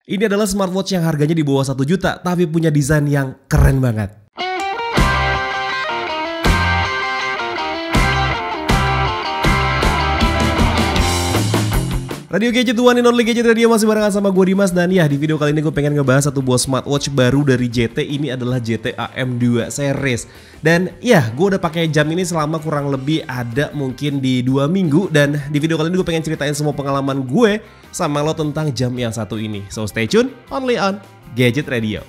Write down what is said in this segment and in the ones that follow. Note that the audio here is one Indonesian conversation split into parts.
Ini adalah smartwatch yang harganya di bawah 1 juta tapi punya desain yang keren banget. Radio Gadget, One and Only Gadget Radio, masih barengan sama gue Dimas. Dan ya, di video kali ini gue pengen ngebahas satu buah smartwatch baru dari JT. Ini adalah JT AM2 series. Dan ya, gue udah pakai jam ini selama kurang lebih ada mungkin di 2 minggu. Dan di video kali ini gue pengen ceritain semua pengalaman gue sama lo tentang jam yang satu ini. So stay tune, only on Gadget Radio.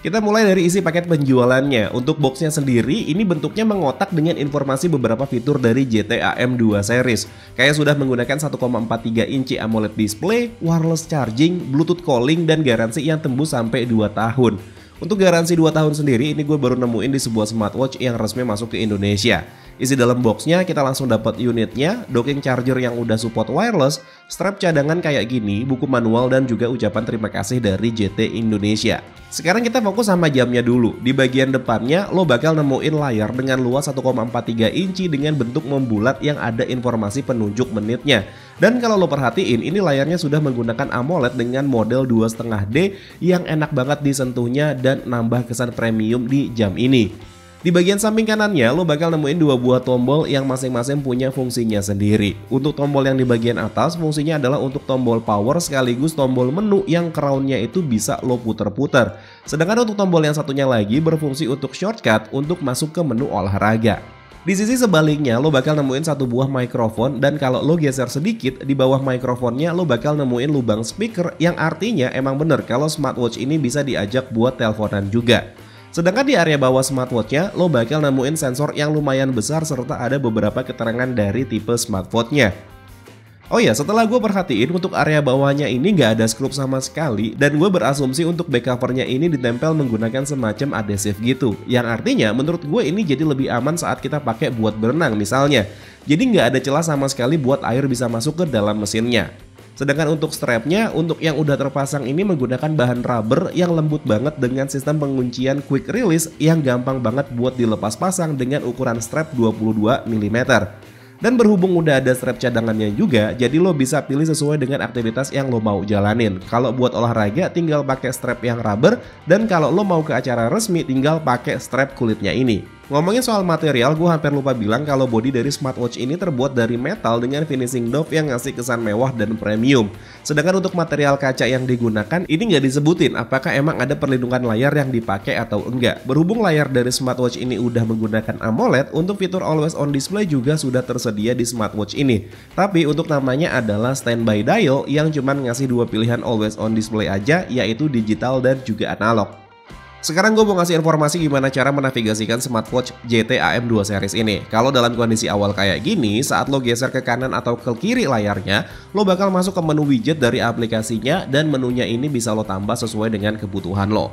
Kita mulai dari isi paket penjualannya. Untuk boxnya sendiri, ini bentuknya mengotak dengan informasi beberapa fitur dari JT AM2 series. Kayak sudah menggunakan 1,43 inci AMOLED display, wireless charging, Bluetooth calling, dan garansi yang tembus sampai 2 tahun. Untuk garansi 2 tahun sendiri, ini gue baru nemuin di sebuah smartwatch yang resmi masuk ke Indonesia. Isi dalam boxnya kita langsung dapat unitnya, docking charger yang udah support wireless, strap cadangan kayak gini, buku manual, dan juga ucapan terima kasih dari JT Indonesia. Sekarang kita fokus sama jamnya dulu. Di bagian depannya lo bakal nemuin layar dengan luas 1,43 inci dengan bentuk membulat yang ada informasi penunjuk menitnya. Dan kalau lo perhatiin, ini layarnya sudah menggunakan AMOLED dengan model 2,5D yang enak banget disentuhnya dan nambah kesan premium di jam ini. Di bagian samping kanannya lo bakal nemuin 2 buah tombol yang masing-masing punya fungsinya sendiri. Untuk tombol yang di bagian atas fungsinya adalah untuk tombol power sekaligus tombol menu yang crownnya itu bisa lo puter-puter. Sedangkan untuk tombol yang satunya lagi berfungsi untuk shortcut untuk masuk ke menu olahraga. Di sisi sebaliknya lo bakal nemuin 1 buah mikrofon, dan kalau lo geser sedikit di bawah mikrofonnya lo bakal nemuin lubang speaker yang artinya emang bener kalau smartwatch ini bisa diajak buat teleponan juga. Sedangkan di area bawah smartwatchnya lo bakal nemuin sensor yang lumayan besar serta ada beberapa keterangan dari tipe smartwatchnya. Oh ya, setelah gue perhatiin untuk area bawahnya ini nggak ada skrup sama sekali, dan gue berasumsi untuk back covernya ini ditempel menggunakan semacam adhesif gitu. Yang artinya menurut gue ini jadi lebih aman saat kita pakai buat berenang misalnya. Jadi nggak ada celah sama sekali buat air bisa masuk ke dalam mesinnya. Sedangkan untuk strapnya, untuk yang udah terpasang ini menggunakan bahan rubber yang lembut banget dengan sistem penguncian quick release yang gampang banget buat dilepas pasang dengan ukuran strap 22 mm. Dan berhubung udah ada strap cadangannya juga, jadi lo bisa pilih sesuai dengan aktivitas yang lo mau jalanin. Kalau buat olahraga tinggal pakai strap yang rubber, dan kalau lo mau ke acara resmi tinggal pakai strap kulitnya ini. Ngomongin soal material, gue hampir lupa bilang kalau bodi dari smartwatch ini terbuat dari metal dengan finishing doff yang ngasih kesan mewah dan premium. Sedangkan untuk material kaca yang digunakan, ini nggak disebutin apakah emang ada perlindungan layar yang dipakai atau enggak. Berhubung layar dari smartwatch ini udah menggunakan AMOLED, untuk fitur always on display juga sudah tersedia di smartwatch ini. Tapi untuk namanya adalah standby dial yang cuman ngasih 2 pilihan always on display aja, yaitu digital dan juga analog. Sekarang gue mau ngasih informasi gimana cara menavigasikan smartwatch JT AM2 series ini. Kalau dalam kondisi awal kayak gini, saat lo geser ke kanan atau ke kiri layarnya, lo bakal masuk ke menu widget dari aplikasinya, dan menunya ini bisa lo tambah sesuai dengan kebutuhan lo.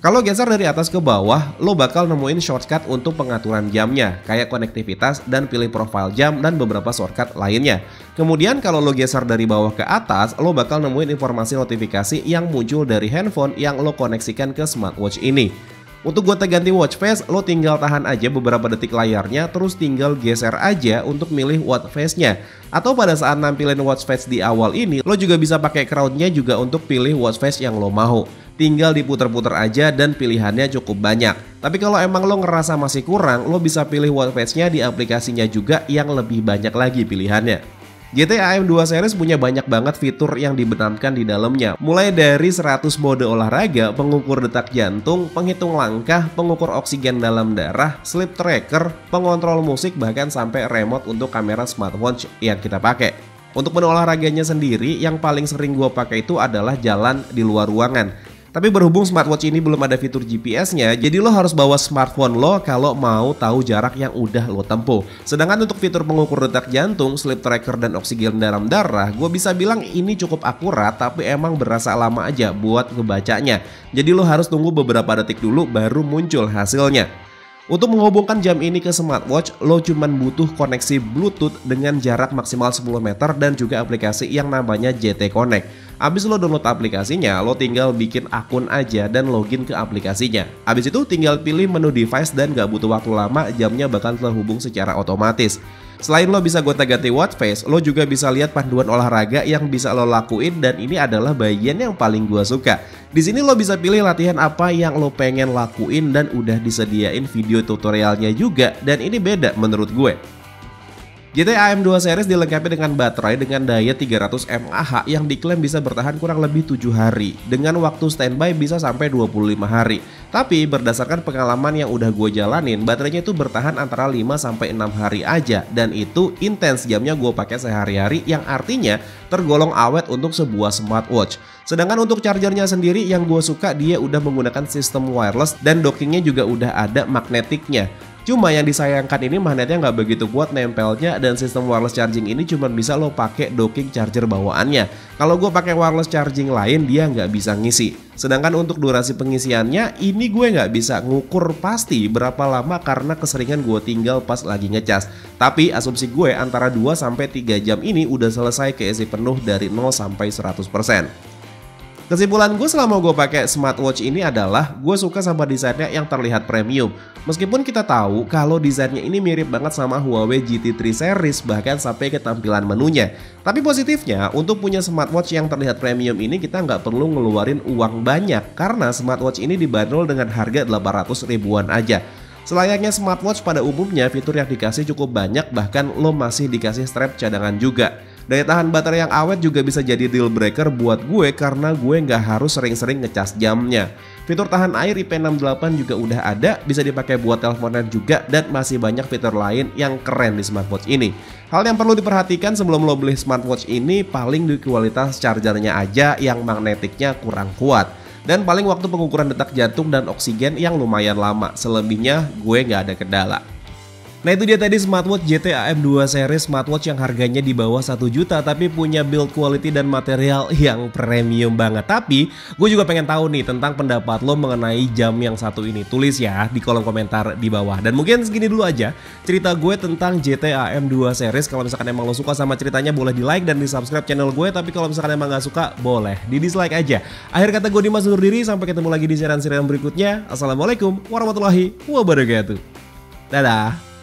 Kalau geser dari atas ke bawah, lo bakal nemuin shortcut untuk pengaturan jamnya, kayak konektivitas dan pilih profile jam dan beberapa shortcut lainnya. Kemudian kalau lo geser dari bawah ke atas, lo bakal nemuin informasi notifikasi yang muncul dari handphone yang lo koneksikan ke smartwatch ini. Untuk gonta ganti watch face, lo tinggal tahan aja beberapa detik layarnya, terus tinggal geser aja untuk milih watch face-nya. Atau pada saat nampilin watch face di awal ini, lo juga bisa pakai crown-nya juga untuk pilih watch face yang lo mau. Tinggal diputer-puter aja dan pilihannya cukup banyak. Tapi kalau emang lo ngerasa masih kurang, lo bisa pilih watch face-nya di aplikasinya juga yang lebih banyak lagi pilihannya. JT AM2 series punya banyak banget fitur yang dibenamkan di dalamnya. Mulai dari 100 mode olahraga, pengukur detak jantung, penghitung langkah, pengukur oksigen dalam darah, sleep tracker, pengontrol musik, bahkan sampai remote untuk kamera smartwatch yang kita pakai. Untuk menu olahraganya sendiri, yang paling sering gue pakai itu adalah jalan di luar ruangan. Tapi berhubung smartwatch ini belum ada fitur GPS-nya, jadi lo harus bawa smartphone lo kalau mau tahu jarak yang udah lo tempuh. Sedangkan untuk fitur pengukur detak jantung, sleep tracker, dan oksigen dalam darah, gue bisa bilang ini cukup akurat, tapi emang berasa lama aja buat ngebacanya. Jadi lo harus tunggu beberapa detik dulu baru muncul hasilnya. Untuk menghubungkan jam ini ke smartwatch, lo cuman butuh koneksi Bluetooth dengan jarak maksimal 10 meter dan juga aplikasi yang namanya JT Connect. Abis lo download aplikasinya, lo tinggal bikin akun aja dan login ke aplikasinya. Abis itu tinggal pilih menu device dan gak butuh waktu lama, jamnya bakal terhubung secara otomatis. Selain lo bisa gonta-ganti watch face, lo juga bisa lihat panduan olahraga yang bisa lo lakuin, dan ini adalah bagian yang paling gua suka. Di sini lo bisa pilih latihan apa yang lo pengen lakuin dan udah disediain video tutorialnya juga, dan ini beda menurut gue. GT AM2 series dilengkapi dengan baterai dengan daya 300 mAh yang diklaim bisa bertahan kurang lebih 7 hari, dengan waktu standby bisa sampai 25 hari. Tapi berdasarkan pengalaman yang udah gue jalanin, baterainya itu bertahan antara 5-6 hari aja, dan itu intens jamnya gue pakai sehari-hari, yang artinya tergolong awet untuk sebuah smartwatch. Sedangkan untuk chargernya sendiri yang gue suka, dia udah menggunakan sistem wireless dan dockingnya juga udah ada magnetiknya. Cuma yang disayangkan ini magnetnya nggak begitu kuat nempelnya, dan sistem wireless charging ini cuma bisa lo pakai docking charger bawaannya. Kalau gue pakai wireless charging lain, dia nggak bisa ngisi. Sedangkan untuk durasi pengisiannya, ini gue nggak bisa ngukur pasti berapa lama karena keseringan gue tinggal pas lagi ngecas. Tapi asumsi gue antara 2-3 jam ini udah selesai keisi penuh dari 0-100%. Kesimpulan gue selama gue pakai smartwatch ini adalah gue suka sama desainnya yang terlihat premium. Meskipun kita tahu kalau desainnya ini mirip banget sama Huawei GT3 series, bahkan sampai ke tampilan menunya. Tapi positifnya, untuk punya smartwatch yang terlihat premium ini kita nggak perlu ngeluarin uang banyak, karena smartwatch ini dibanderol dengan harga 800 ribuan aja. Selayaknya smartwatch pada umumnya, fitur yang dikasih cukup banyak, bahkan lo masih dikasih strap cadangan juga. Daya tahan baterai yang awet juga bisa jadi deal breaker buat gue, karena gue nggak harus sering-sering ngecas jamnya. Fitur tahan air IP68 juga udah ada, bisa dipakai buat teleponan juga, dan masih banyak fitur lain yang keren di smartwatch ini. Hal yang perlu diperhatikan sebelum lo beli smartwatch ini, paling di kualitas chargernya aja yang magnetiknya kurang kuat. Dan paling waktu pengukuran detak jantung dan oksigen yang lumayan lama. Selebihnya gue nggak ada kendala. Nah, itu dia tadi smartwatch GT AM2 series, smartwatch yang harganya di bawah 1 juta tapi punya build quality dan material yang premium banget. Tapi gue juga pengen tahu nih tentang pendapat lo mengenai jam yang satu ini. Tulis ya di kolom komentar di bawah. Dan mungkin segini dulu aja cerita gue tentang GT AM2 series. Kalau misalkan emang lo suka sama ceritanya, boleh di like dan di subscribe channel gue. Tapi kalau misalkan emang gak suka, boleh di dislike aja. Akhir kata gue Dimas undur diri, sampai ketemu lagi di siaran berikutnya. Assalamualaikum warahmatullahi wabarakatuh. Dadah.